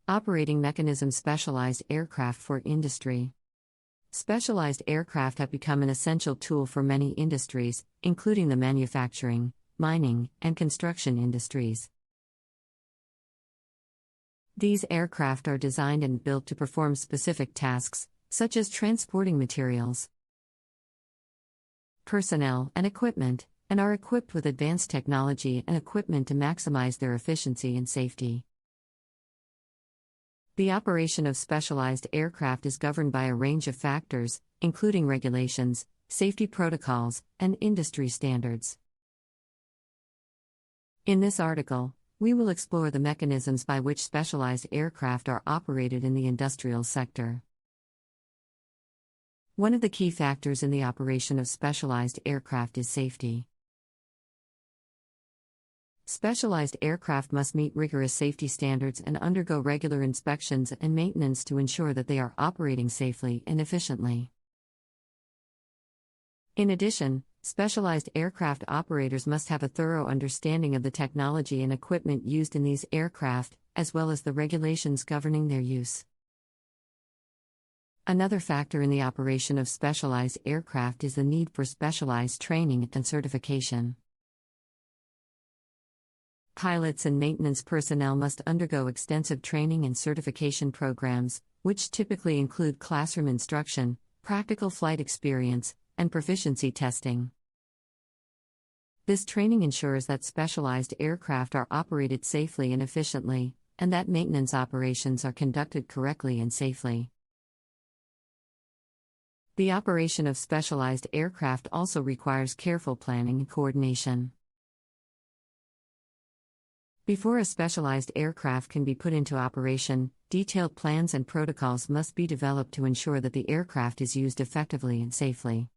Operating mechanism: specialized aircraft for industry. Specialized aircraft have become an essential tool for many industries, including the manufacturing, mining, and construction industries. These aircraft are designed and built to perform specific tasks, such as transporting materials, personnel, and equipment, and are equipped with advanced technology and equipment to maximize their efficiency and safety. The operation of specialized aircraft is governed by a range of factors, including regulations, safety protocols, and industry standards. In this article, we will explore the mechanisms by which specialized aircraft are operated in the industrial sector. One of the key factors in the operation of specialized aircraft is safety. Specialized aircraft must meet rigorous safety standards and undergo regular inspections and maintenance to ensure that they are operating safely and efficiently. In addition, specialized aircraft operators must have a thorough understanding of the technology and equipment used in these aircraft, as well as the regulations governing their use. Another factor in the operation of specialized aircraft is the need for specialized training and certification. Pilots and maintenance personnel must undergo extensive training and certification programs, which typically include classroom instruction, practical flight experience, and proficiency testing. This training ensures that specialized aircraft are operated safely and efficiently, and that maintenance operations are conducted correctly and safely. The operation of specialized aircraft also requires careful planning and coordination. Before a specialized aircraft can be put into operation, detailed plans and protocols must be developed to ensure that the aircraft is used effectively and safely.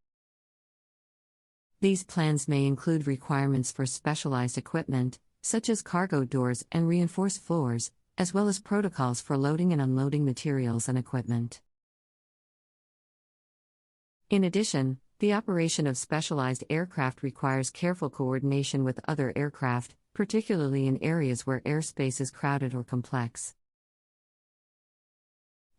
These plans may include requirements for specialized equipment, such as cargo doors and reinforced floors, as well as protocols for loading and unloading materials and equipment. In addition, the operation of specialized aircraft requires careful coordination with other aircraft, particularly in areas where airspace is crowded or complex.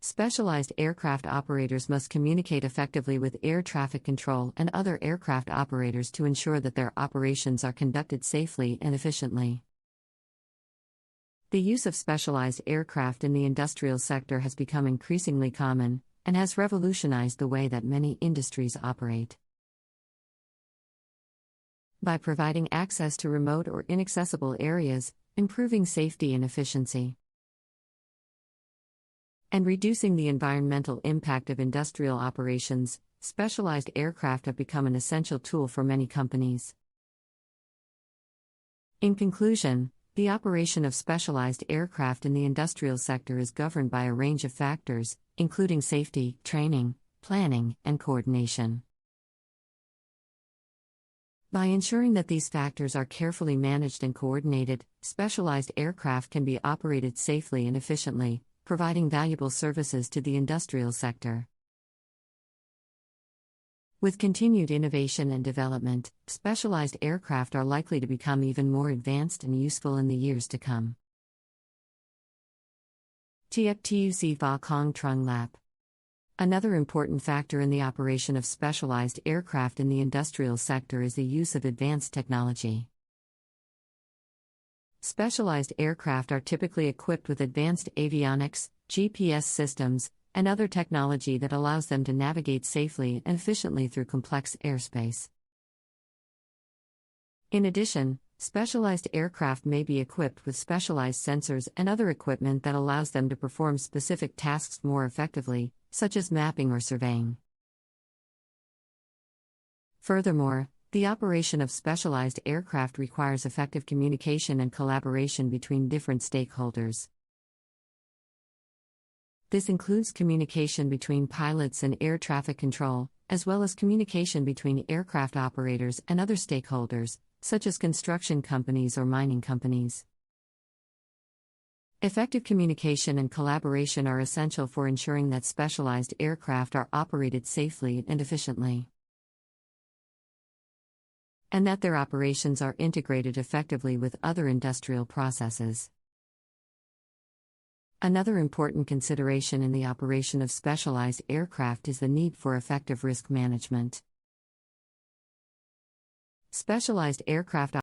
Specialized aircraft operators must communicate effectively with air traffic control and other aircraft operators to ensure that their operations are conducted safely and efficiently. The use of specialized aircraft in the industrial sector has become increasingly common, and has revolutionized the way that many industries operate. By providing access to remote or inaccessible areas, improving safety and efficiency, and reducing the environmental impact of industrial operations, specialized aircraft have become an essential tool for many companies. In conclusion, the operation of specialized aircraft in the industrial sector is governed by a range of factors, including safety, training, planning, and coordination. By ensuring that these factors are carefully managed and coordinated, specialized aircraft can be operated safely and efficiently, providing valuable services to the industrial sector. With continued innovation and development, specialized aircraft are likely to become even more advanced and useful in the years to come. Tiek Tuc Va Kong Trung Lap. Another important factor in the operation of specialized aircraft in the industrial sector is the use of advanced technology. Specialized aircraft are typically equipped with advanced avionics, GPS systems, and other technology that allows them to navigate safely and efficiently through complex airspace. In addition, specialized aircraft may be equipped with specialized sensors and other equipment that allows them to perform specific tasks more effectively, such as mapping or surveying. Furthermore, the operation of specialized aircraft requires effective communication and collaboration between different stakeholders. This includes communication between pilots and air traffic control, as well as communication between aircraft operators and other stakeholders, such as construction companies or mining companies. Effective communication and collaboration are essential for ensuring that specialized aircraft are operated safely and efficiently, and that their operations are integrated effectively with other industrial processes. Another important consideration in the operation of specialized aircraft is the need for effective risk management. Specialized aircraft